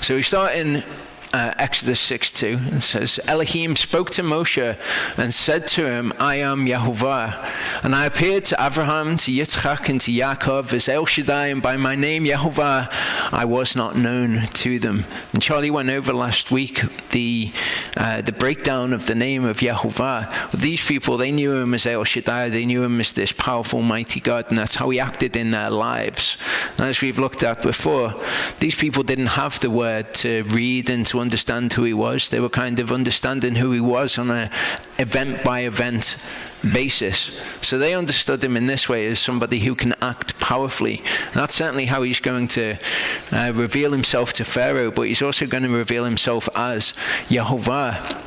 So we start in Exodus 6:2. It says, Elohim spoke to Moshe and said to him, I am Yehovah, and I appeared to Abraham, to Yitzchak, and to Yaakov as El Shaddai, and by my name Yehovah I was not known to them. And Charlie went over last week the breakdown of the name of Yehovah. These people, they knew him as El Shaddai, they knew him as this powerful, mighty God, and that's how he acted in their lives. And as we've looked at before, these people didn't have the word to read and to understand who he was. They were kind of understanding who he was on a event by event basis. So they understood him in this way as somebody who can act powerfully. And that's certainly how he's going to reveal himself to Pharaoh, but he's also going to reveal himself as Yehovah.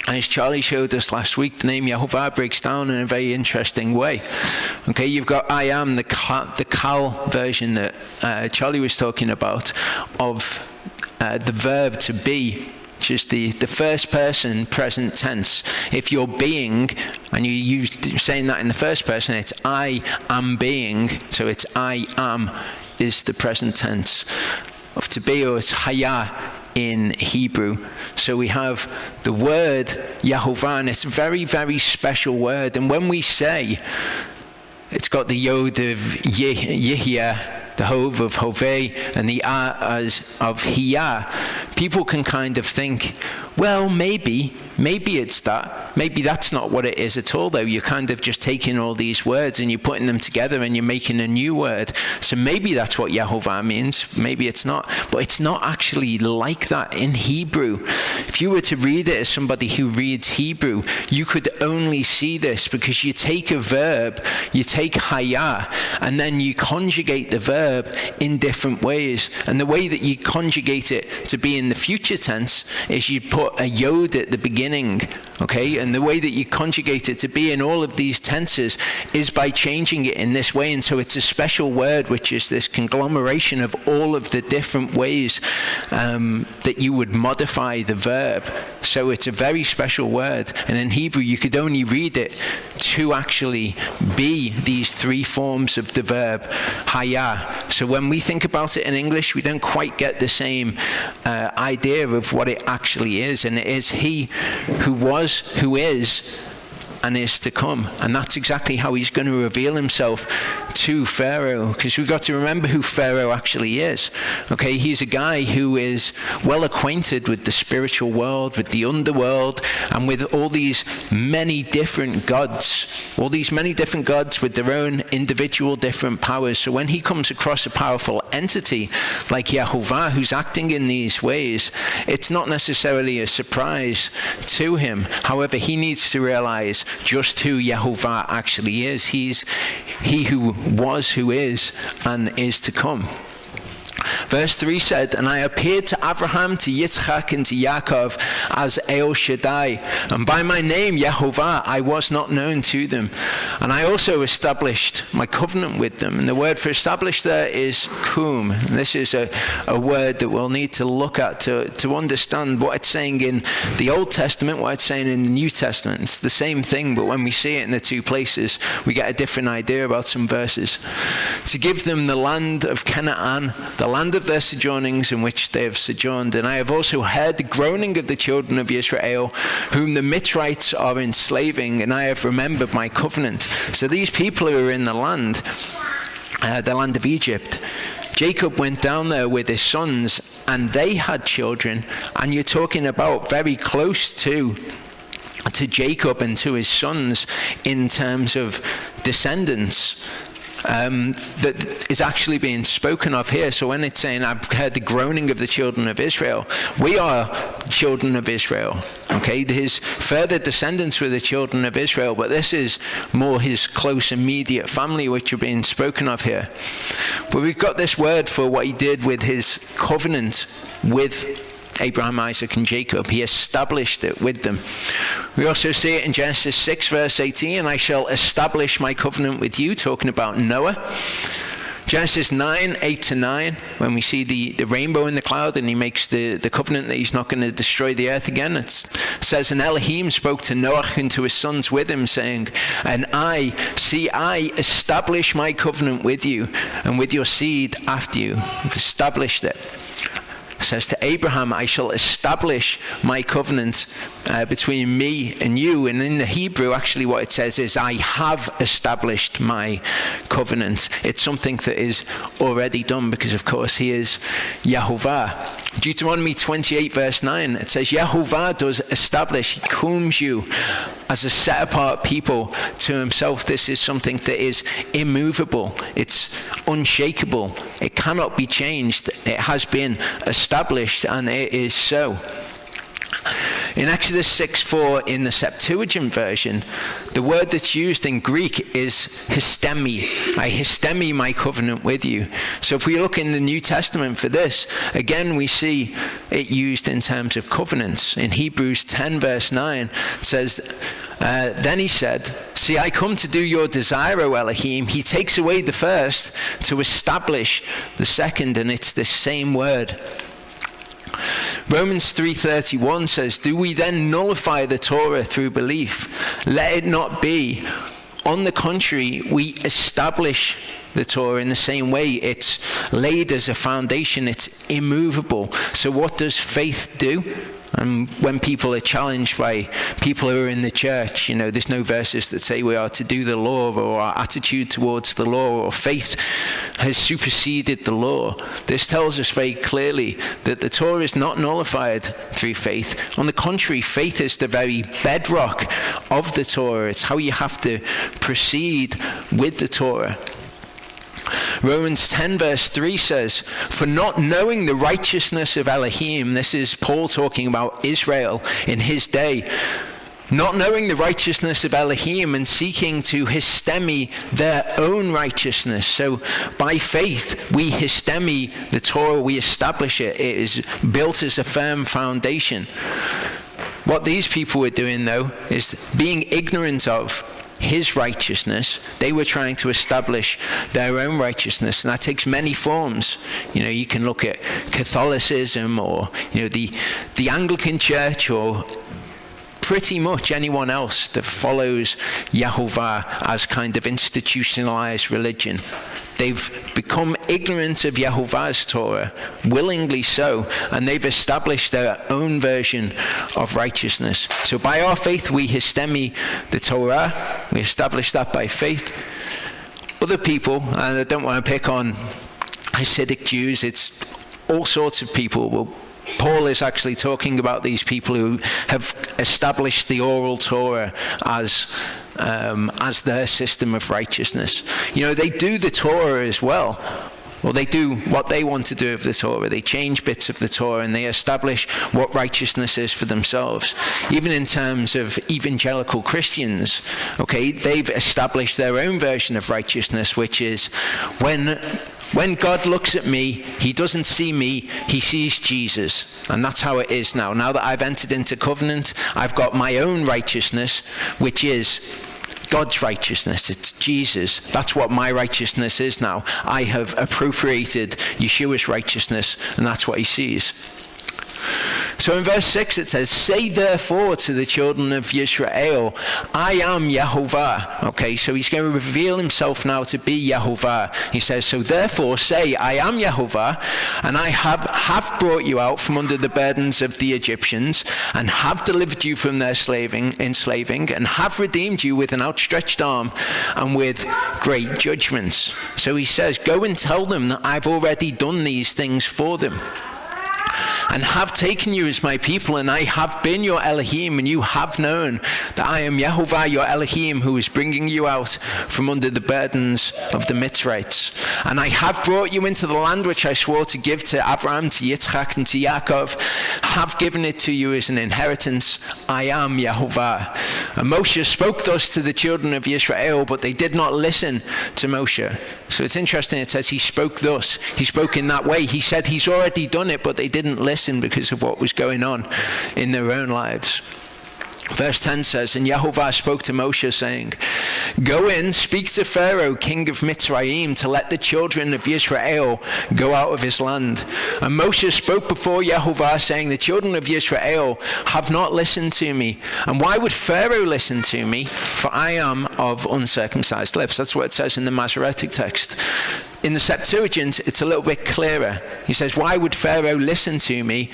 And as Charlie showed us last week, the name Yehovah breaks down in a very interesting way. Okay, you've got I am, the Kal version that Charlie was talking about of the verb to be, which is the first person present tense. If you're being, and you're saying that in the first person, it's I am being. So it's I am is the present tense of to be, or it's haya in Hebrew. So we have the word Yehovah, and it's a very, very special word. And when we say it's got the yod of Yihya, the hov of Hoveh, and the as of Hiyah, people can kind of think, well, maybe it's that. Maybe that's not what it is at all, though. You're kind of just taking all these words and you're putting them together and you're making a new word. So maybe that's what Yehovah means. Maybe it's not. But it's not actually like that in Hebrew. If you were to read it as somebody who reads Hebrew, you could only see this because you take a verb, you take haya, and then you conjugate the verb in different ways. And the way that you conjugate it to be in the future tense is you put a yod at the beginning, okay? And the way that you conjugate it to be in all of these tenses is by changing it in this way. And so it's a special word, which is this conglomeration of all of the different ways that you would modify the verb. So it's a very special word. And in Hebrew, you could only read it to actually be these three forms of the verb, haya. So when we think about it in English, we don't quite get the same idea of what it actually is. And it is he who was, who is, and is to come. And that's exactly how he's going to reveal himself to Pharaoh, because we've got to remember who Pharaoh actually is. Okay, he's a guy who is well acquainted with the spiritual world, with the underworld, and with all these many different gods, with their own individual different powers. So when he comes across a powerful entity like Yehovah who's acting in these ways, it's not necessarily a surprise to him. However, he needs to realize just who Yehovah actually is. He's he who was, who is, and is to come. Verse 3 said, and I appeared to Abraham, to Yitzchak, and to Yaakov as El Shaddai, and by my name, Yehovah, I was not known to them. And I also established my covenant with them. And the word for established there is kum. And this is a word that we'll need to look at to understand what it's saying in the Old Testament, what it's saying in the New Testament. It's the same thing, but when we see it in the two places, we get a different idea about some verses. To give them the land of Canaan, the land of their sojournings in which they have sojourned. And I have also heard the groaning of the children of Israel, whom the Mitzrites are enslaving, and I have remembered my covenant. So these people who are in the land of Egypt, Jacob went down there with his sons, and they had children, and you're talking about very close to Jacob and to his sons in terms of descendants. That is actually being spoken of here. So when it's saying, I've heard the groaning of the children of Israel, we are children of Israel. Okay, his further descendants were the children of Israel, but this is more his close immediate family which are being spoken of here. But we've got this word for what he did with his covenant with Abraham, Isaac, and Jacob. He established it with them. We also see it in Genesis 6, verse 18, and I shall establish my covenant with you, talking about Noah. Genesis 9, 8-9, when we see the rainbow in the cloud, and he makes the covenant that he's not going to destroy the earth again. It says, and Elohim spoke to Noah and to his sons with him, saying, and I establish my covenant with you and with your seed after you. I've established it. says to Abraham, I shall establish my covenant between me and you. And in the Hebrew, actually what it says is, I have established my covenant. It's something that is already done because, of course, he is Yahovah. Deuteronomy 28 verse 9, it says, Yahovah does establish, he calls you as a set-apart people to himself. This is something that is immovable. It's unshakable. It cannot be changed. It has been established, and it is so. In Exodus 6:4 in the Septuagint version, the word that's used in Greek is histemi. I histemi my covenant with you. So if we look in the New Testament for this, again we see it used in terms of covenants. In Hebrews 10 verse 9 it says, then he said, see, I come to do your desire, O Elohim. He takes away the first to establish the second, and it's this same word. Romans 3:31 says, do we then nullify the Torah through belief? Let it not be. On the contrary, we establish the Torah in the same way. It's laid as a foundation. It's immovable. So what does faith do? And when people are challenged by people who are in the church, there's no verses that say we are to do the law, or our attitude towards the law, or faith has superseded the law. This tells us very clearly that the Torah is not nullified through faith. On the contrary, faith is the very bedrock of the Torah. It's how you have to proceed with the Torah. Romans 10 verse 3 says, for not knowing the righteousness of Elohim, this is Paul talking about Israel in his day, not knowing the righteousness of Elohim and seeking to histemi their own righteousness. So by faith, we histemi the Torah, we establish it. It is built as a firm foundation. What these people were doing, though, is being ignorant of his righteousness. They were trying to establish their own righteousness, and that takes many forms. You can look at Catholicism, or the Anglican Church, or pretty much anyone else that follows Yahovah as kind of institutionalized religion. They've become ignorant of Yahovah's Torah, willingly so, and they've established their own version of righteousness. So by our faith, we histemi the Torah. We establish that by faith. Other people, and I don't want to pick on Hasidic Jews, it's all sorts of people. Well, Paul is actually talking about these people who have established the oral Torah as their system of righteousness. They do the Torah as well. Well, they do what they want to do of the Torah. They change bits of the Torah and they establish what righteousness is for themselves. Even in terms of evangelical Christians, they've established their own version of righteousness, which is when God looks at me, he doesn't see me, he sees Jesus. And that's how it is now. Now that I've entered into covenant, I've got my own righteousness, which is God's righteousness. It's Jesus. That's what my righteousness is now. I have appropriated Yeshua's righteousness, and that's what he sees. So in verse 6 it says, say therefore to the children of Yisrael, I am Yahovah. So he's going to reveal himself now to be Yahovah. He says, so therefore say, I am Yahovah, and I have brought you out from under the burdens of the Egyptians, and have delivered you from their enslaving, and have redeemed you with an outstretched arm and with great judgments. So he says, go and tell them that I've already done these things for them, and have taken you as my people, and I have been your Elohim, and you have known that I am Yahovah your Elohim, who is bringing you out from under the burdens of the Mitzrites. And I have brought you into the land which I swore to give to Abraham, to Yitzchak, and to Yaakov, have given it to you as an inheritance. I am Yahovah. And Moshe spoke thus to the children of Israel, but they did not listen to Moshe. So it's interesting, it says he spoke thus. He spoke in that way. He said he's already done it, but they didn't listen because of what was going on in their own lives. Verse 10 says, and Yahovah spoke to Moshe, saying, go in, speak to Pharaoh, king of Mitzrayim, to let the children of Israel go out of his land. And Moshe spoke before Yahovah, saying, the children of Israel have not listened to me. And why would Pharaoh listen to me? For I am of uncircumcised lips. That's what it says in the Masoretic text. in the Septuagint, it's a little bit clearer. He says, why would Pharaoh listen to me?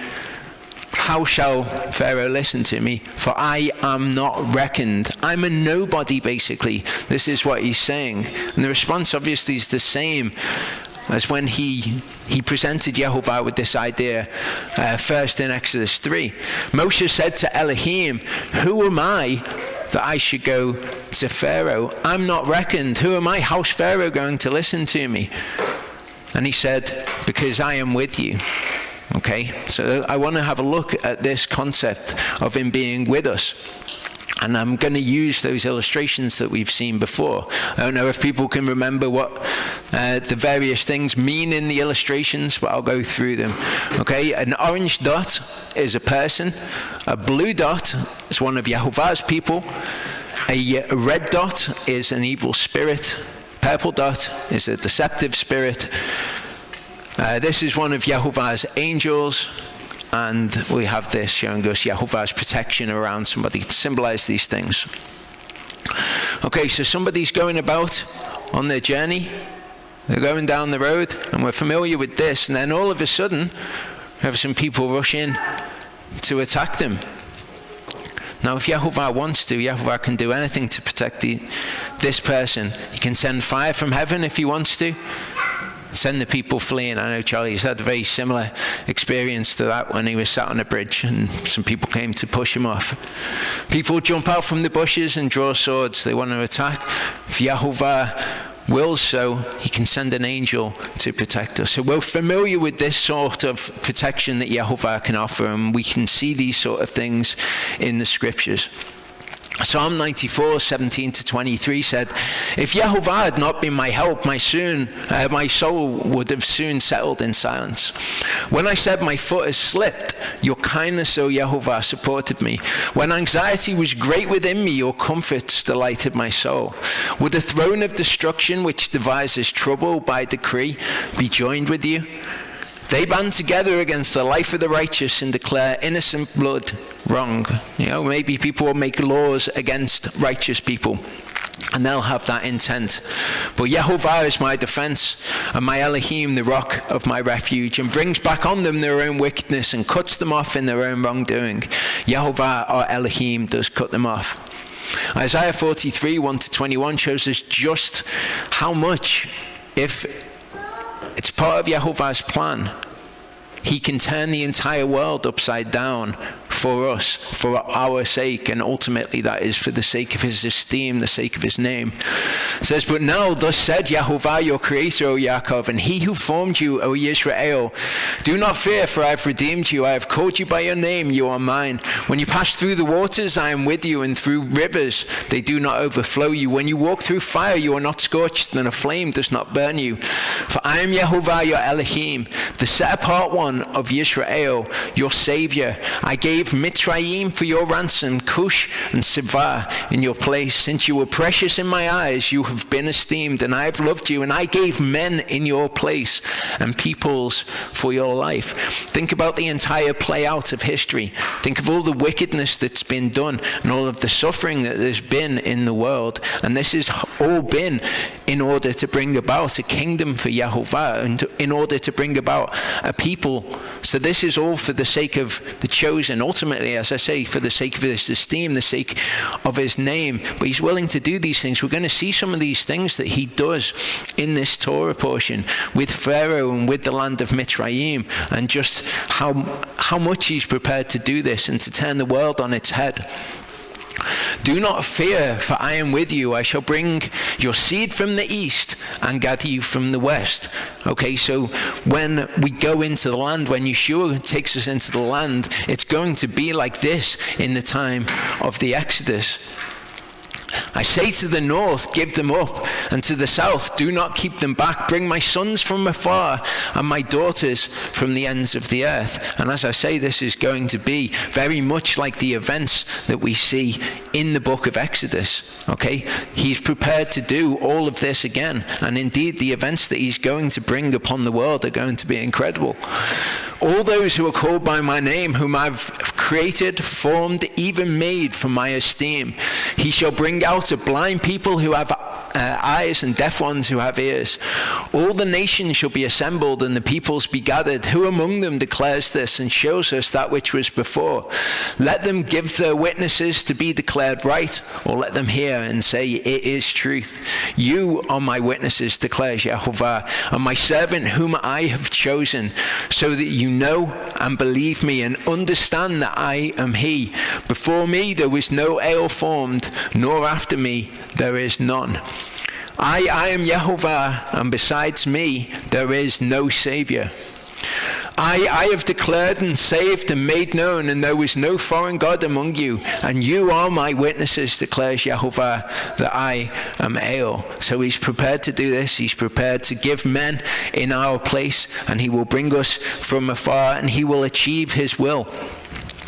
How shall Pharaoh listen to me? For I am not reckoned. I'm a nobody, basically. This is what he's saying. And the response obviously is the same as when he presented Yehovah with this idea first in Exodus 3. Moshe said to Elohim, who am I that I should go to Pharaoh? I'm not reckoned. Who am I? How's Pharaoh going to listen to me? And he said, because I am with you. Okay, so I want to have a look at this concept of him being with us. And I'm going to use those illustrations that we've seen before. I don't know if people can remember what the various things mean in the illustrations, but I'll go through them. Okay, an orange dot is a person. A blue dot is one of Yehovah's people. A red dot is an evil spirit. Purple dot is a deceptive spirit. This is one of Yehovah's angels, and we have this showing us Yehovah's protection around somebody to symbolize these things. Okay, so somebody's going about on their journey. They're going down the road, and we're familiar with this, and then all of a sudden, we have some people rush in to attack them. Now, if Yehovah wants to, Yehovah can do anything to protect this person. He can send fire from heaven if he wants to. Send the people fleeing. I know Charlie's had a very similar experience to that when he was sat on a bridge and some people came to push him off. People jump out from the bushes and draw swords. They want to attack. If Yehovah wills so, he can send an angel to protect us. So we're familiar with this sort of protection that Yehovah can offer, and we can see these sort of things in the scriptures. Psalm 94, 17 to 23 said, if Yehovah had not been my help, my soul would have soon settled in silence. When I said my foot has slipped, your kindness, O Yehovah, supported me. When anxiety was great within me, your comforts delighted my soul. Would the throne of destruction, which devises trouble by decree, be joined with you? They band together against the life of the righteous and declare innocent blood wrong. You know, maybe people will make laws against righteous people, and they'll have that intent. But Yehovah is my defense, and my Elohim the rock of my refuge, and brings back on them their own wickedness and cuts them off in their own wrongdoing. Yehovah, our Elohim, does cut them off. Isaiah 43, 1 to 21 shows us just how much, if it's part of Yehovah's plan, he can turn the entire world upside down for us, for our sake, and ultimately that is for the sake of his esteem, the sake of his name. It says, but now thus said Yehovah, your creator, O Yaakov, and he who formed you, O Yisrael, do not fear, for I have redeemed you. I have called you by your name, you are mine. When you pass through the waters, I am with you, and through rivers, they do not overflow you. When you walk through fire, you are not scorched, and a flame does not burn you. For I am Yehovah, your Elohim, the set apart one of Yisrael, your savior. I gave Mitzrayim for your ransom, Cush and Sivah in your place. Since you were precious in my eyes, you have been esteemed, and I have loved you, and I gave men in your place and peoples for your life. Think about the entire play out of history. Think of all the wickedness that's been done and all of the suffering that there's been in the world, and this has all been in order to bring about a kingdom for Yehovah, and in order to bring about a people. So this is all for the sake of the chosen, ultimately, as I say, for the sake of his esteem, the sake of his name. But he's willing to do these things. We're going to see some of these things that he does in this Torah portion with Pharaoh and with the land of Mitzrayim, and just how much he's prepared to do this and to turn the world on its head. Do not fear, for I am with you. I shall bring your seed from the east and gather you from the west. Okay, so when we go into the land, when Yeshua takes us into the land, it's going to be like this in the time of the Exodus. I say to the north, give them up, and to the south, do not keep them back. Bring my sons from afar and my daughters from the ends of the earth. And as I say, this is going to be very much like the events that we see in the book of Exodus. Okay, he's prepared to do all of this again, and indeed the events that he's going to bring upon the world are going to be incredible. All those who are called by my name, whom I've created, formed, even made for my esteem. He shall bring out a blind people who have eyes and deaf ones who have ears. All the nations shall be assembled and the peoples be gathered. Who among them declares this and shows us that which was before? Let them give their witnesses to be declared right, or let them hear and say, it is truth. You are my witnesses, declares Yehovah, and my servant whom I have chosen, so that you know and believe me and understand that I am he. Before me there was no ale formed, nor after me there is none. I am Yehovah, and besides me there is no Savior. I have declared and saved and made known, and there was no foreign God among you, and you are my witnesses, declares Yehovah, that I am El. So he's prepared to do this. He's prepared to give men in our place, and he will bring us from afar, and he will achieve his will.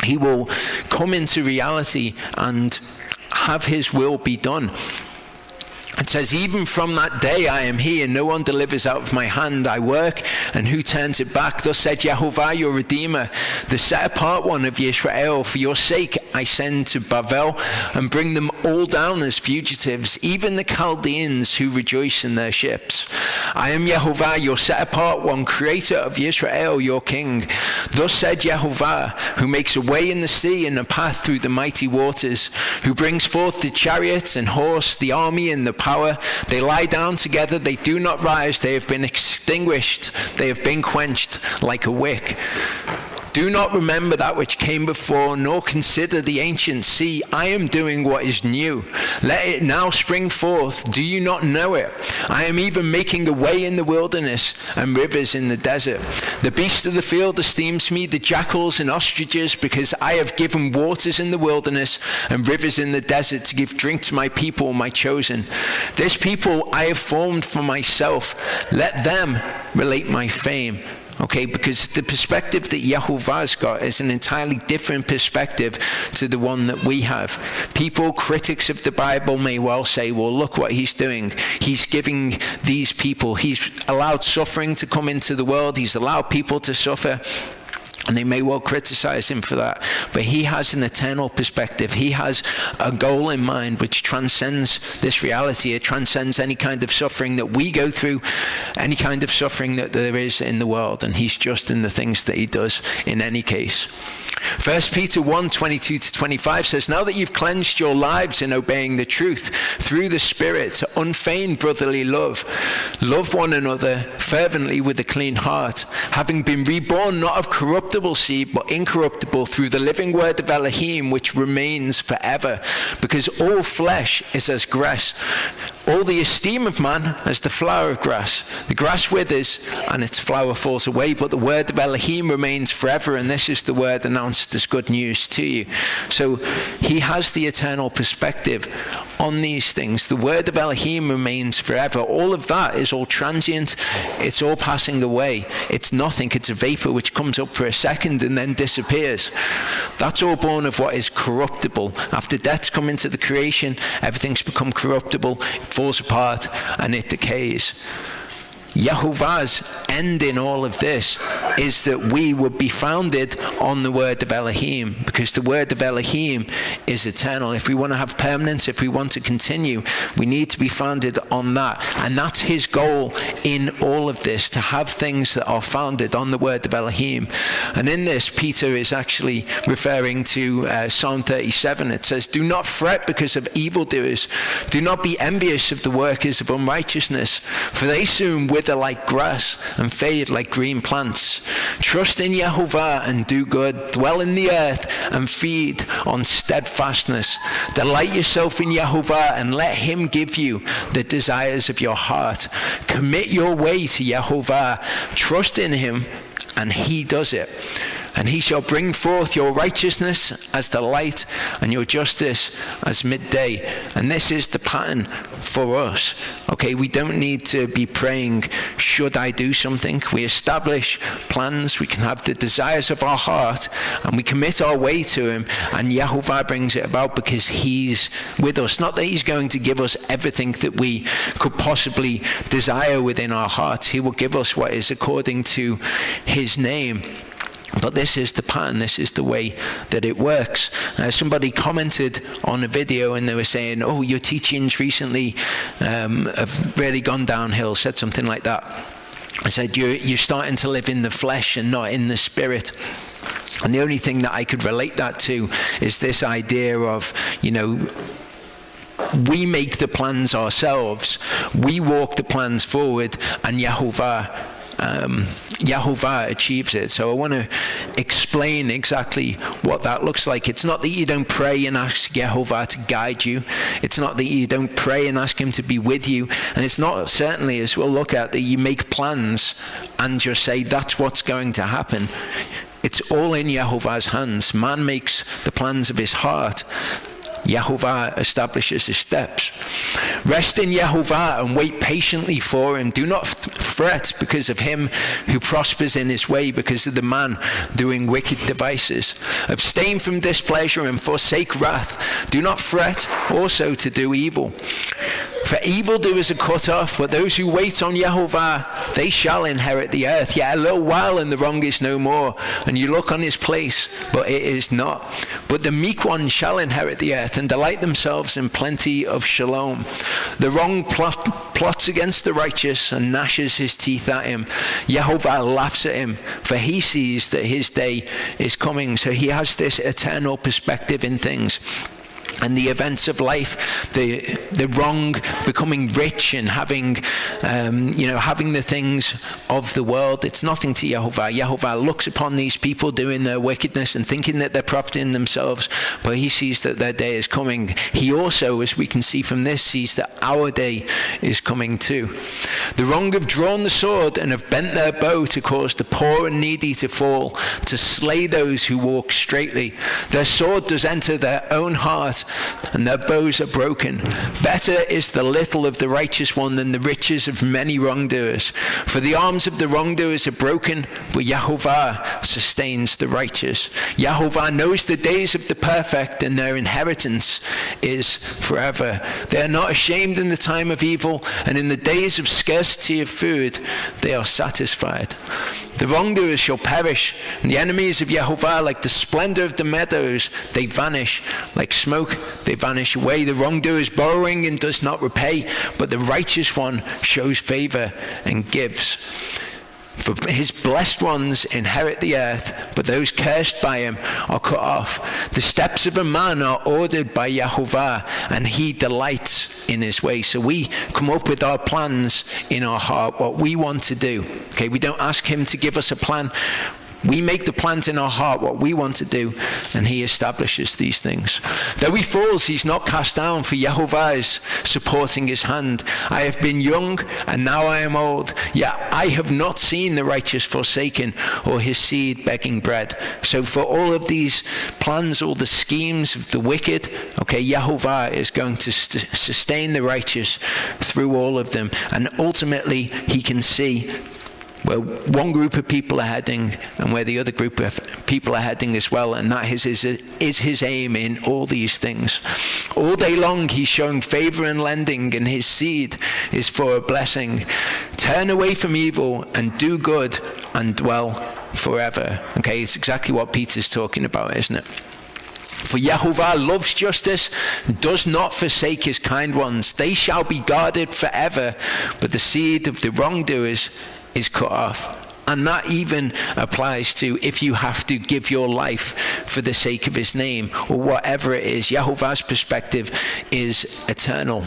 He will come into reality and have his will be done. It says, even from that day I am he, and no one delivers out of my hand. I work, and who turns it back? Thus said Yehovah, your Redeemer, the set-apart one of Israel. For your sake I send to Bavel, and bring them all down as fugitives, even the Chaldeans who rejoice in their ships. I am Yehovah, your set-apart one, creator of Israel, your king. Thus said Yehovah, who makes a way in the sea and a path through the mighty waters, who brings forth the chariots and horse, the army and the power. They lie down together, they do not rise, they have been extinguished, they have been quenched like a wick. Do not remember that which came before, nor consider the ancient. See, I am doing what is new. Let it now spring forth. Do you not know it? I am even making a way in the wilderness and rivers in the desert. The beast of the field esteems me, the jackals and ostriches, because I have given waters in the wilderness and rivers in the desert to give drink to my people, my chosen. This people I have formed for myself. Let them relate my fame. Okay, because the perspective that Yehovah's got is an entirely different perspective to the one that we have. People, critics of the Bible may well say, well, look what he's doing. He's giving these people, he's allowed suffering to come into the world. He's allowed people to suffer. And they may well criticize him for that. But he has an eternal perspective. He has a goal in mind which transcends this reality. It transcends any kind of suffering that we go through, any kind of suffering that there is in the world. And he's just in the things that he does in any case. 1 Peter 1:22-25 says, now that you've cleansed your lives in obeying the truth through the Spirit to unfeigned brotherly love, love one another fervently with a clean heart, having been reborn not of corruptible seed but incorruptible through the living word of Elohim, which remains forever. Because all flesh is as grass, all the esteem of man as the flower of grass. The grass withers and its flower falls away, but the word of Elohim remains forever, and this is the word announced as good news to you. So he has the eternal perspective on these things. The word of Elohim remains forever. All of that is all transient. It's all passing away. It's nothing. It's a vapor which comes up for a second and then disappears. That's all born of what is corruptible. After death's come into the creation, everything's become corruptible, it falls apart, and it decays. Yehovah's end in all of this is that we would be founded on the word of Elohim, because the word of Elohim is eternal. If we want to have permanence, if we want to continue, we need to be founded on that. And that's his goal in all of this, to have things that are founded on the word of Elohim. And in this, Peter is actually referring to Psalm 37. It says, do not fret because of evildoers. Do not be envious of the workers of unrighteousness, for they soon wither like grass and fade like green plants. Trust in Yehovah and do good. Dwell in the earth and feed on steadfastness. Delight yourself in Yehovah and let him give you the desires of your heart. Commit your way to Yehovah. Trust in him and he does it. And he shall bring forth your righteousness as the light and your justice as midday. And this is the pattern for us. Okay, we don't need to be praying, should I do something? We establish plans, we can have the desires of our heart, and we commit our way to him, and Yehovah brings it about because he's with us. Not that he's going to give us everything that we could possibly desire within our hearts. He will give us what is according to his name. But this is the pattern, this is the way that it works. Somebody commented on a video and they were saying, oh, your teachings recently have really gone downhill, said something like that. I said, you're starting to live in the flesh and not in the spirit. And the only thing that I could relate that to is this idea of, we make the plans ourselves, we walk the plans forward, and Yahovah achieves it. So I want to explain exactly what that looks like. It's not that you don't pray and ask Yahovah to guide you. It's not that you don't pray and ask him to be with you. And it's not, certainly, as we'll look at, that you make plans and just say that's what's going to happen. It's all in Yahovah's hands. Man makes the plans of his heart. Yahovah establishes his steps. Rest in Yahovah and wait patiently for him. Do not fret because of him who prospers in his way, because of the man doing wicked devices. Abstain from displeasure and forsake wrath. Do not fret also to do evil. For evildoers are cut off, but those who wait on Yahovah, they shall inherit the earth. Yet a little while and the wrong is no more, and you look on his place, but it is not. But the meek ones shall inherit the earth and delight themselves in plenty of shalom. The wrong plots against the righteous and gnashes his teeth at him. Yahovah laughs at him, for he sees that his day is coming. So he has this eternal perspective in things. And the events of life, the wrong becoming rich and having the things of the world, it's nothing to Yahovah. Yahovah looks upon these people doing their wickedness and thinking that they're profiting themselves, but he sees that their day is coming. He also, as we can see from this, sees that our day is coming too. The wrong have drawn the sword and have bent their bow to cause the poor and needy to fall, to slay those who walk straightly. Their sword does enter their own heart, and their bows are broken. Better is the little of the righteous one than the riches of many wrongdoers. For the arms of the wrongdoers are broken, but Yahovah sustains the righteous. Yahovah knows the days of the perfect, and their inheritance is forever. They are not ashamed in the time of evil, and in the days of scarcity of food they are satisfied. The wrongdoers shall perish, and the enemies of Yahovah, like the splendor of the meadows, they vanish. Like smoke, they vanish away. The wrongdoer is borrowing and does not repay, but the righteous one shows favor and gives. For his blessed ones inherit the earth, but those cursed by him are cut off. The steps of a man are ordered by Yahovah, and he delights in his way. So we come up with our plans in our heart, what we want to do. Okay, we don't ask him to give us a plan. We make the plans in our heart, what we want to do, and he establishes these things. Though he falls, he's not cast down, for Yahovah is supporting his hand. I have been young, and now I am old, yet I have not seen the righteous forsaken, or his seed begging bread. So for all of these plans, all the schemes of the wicked, okay, Yahovah is going to sustain the righteous through all of them. And ultimately, he can see where one group of people are heading and where the other group of people are heading as well, and that is his aim in all these things. All day long he's showing favor and lending, and his seed is for a blessing. Turn away from evil and do good and dwell forever. Okay, it's exactly what Peter's talking about, isn't it? For Yahovah loves justice, does not forsake his kind ones. They shall be guarded forever, but the seed of the wrongdoers is cut off. And that even applies to if you have to give your life for the sake of his name or whatever it is. Yahovah's perspective is eternal.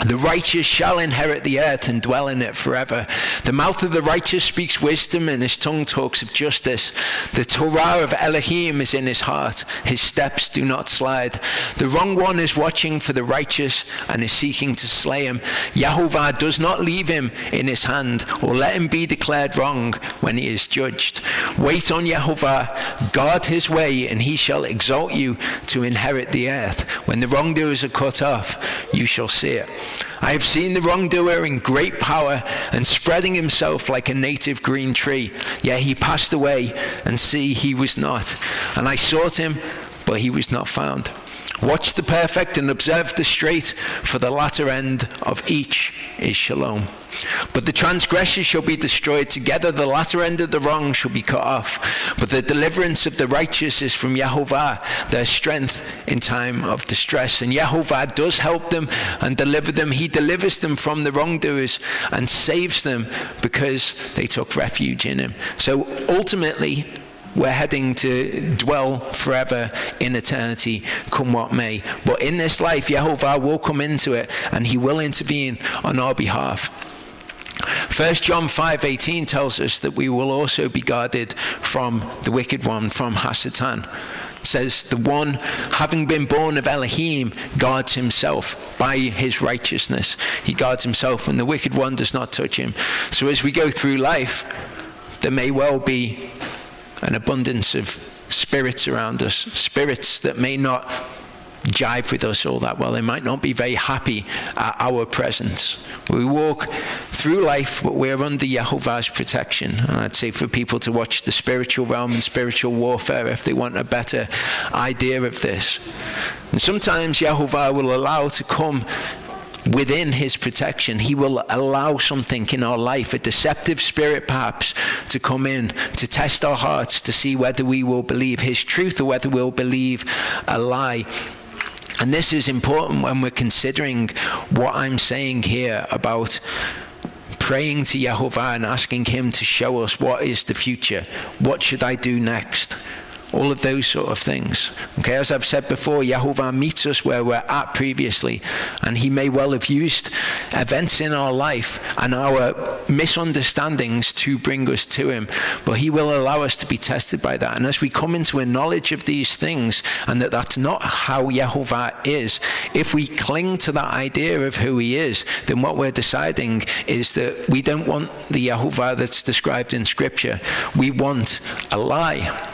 The righteous shall inherit the earth and dwell in it forever. The mouth of the righteous speaks wisdom, and his tongue talks of justice. The Torah of Elohim is in his heart. His steps do not slide. The wrong one is watching for the righteous and is seeking to slay him. Yahovah does not leave him in his hand or let him be declared wrong when he is judged. Wait on Yahovah, guard his way, and he shall exalt you to inherit the earth. When the wrongdoers are cut off, you shall see it. I have seen the wrongdoer in great power and spreading himself like a native green tree. Yet he passed away, and see, he was not. And I sought him, but he was not found. Watch the perfect and observe the straight, for the latter end of each is shalom. But the transgressors shall be destroyed together, the latter end of the wrong shall be cut off. But the deliverance of the righteous is from Yehovah, their strength in time of distress. And Yehovah does help them and deliver them. He delivers them from the wrongdoers and saves them because they took refuge in him. So ultimately, we're heading to dwell forever in eternity, come what may. But in this life, Yehovah will come into it and he will intervene on our behalf. 1 John 5:18 tells us that we will also be guarded from the wicked one, from Hasatan. It says, the one having been born of Elohim guards himself by his righteousness. He guards himself and the wicked one does not touch him. So as we go through life, there may well be an abundance of spirits around us, spirits that may not jive with us all that well. They might not be very happy at our presence. We walk through life, but we're under Yehovah's protection. And I'd say for people to watch the spiritual realm and spiritual warfare if they want a better idea of this. And sometimes Yehovah will allow to come within his protection. He will allow something in our life, a deceptive spirit perhaps, to come in, to test our hearts, to see whether we will believe his truth or whether we'll believe a lie. And this is important when we're considering what I'm saying here about praying to Yehovah and asking him to show us what is the future. What should I do next? All of those sort of things. Okay, as I've said before, Yehovah meets us where we're at previously, and he may well have used events in our life and our misunderstandings to bring us to him, but he will allow us to be tested by that. And as we come into a knowledge of these things, and that that's not how Yehovah is, if we cling to that idea of who he is, then what we're deciding is that we don't want the Yehovah that's described in Scripture. We want a lie.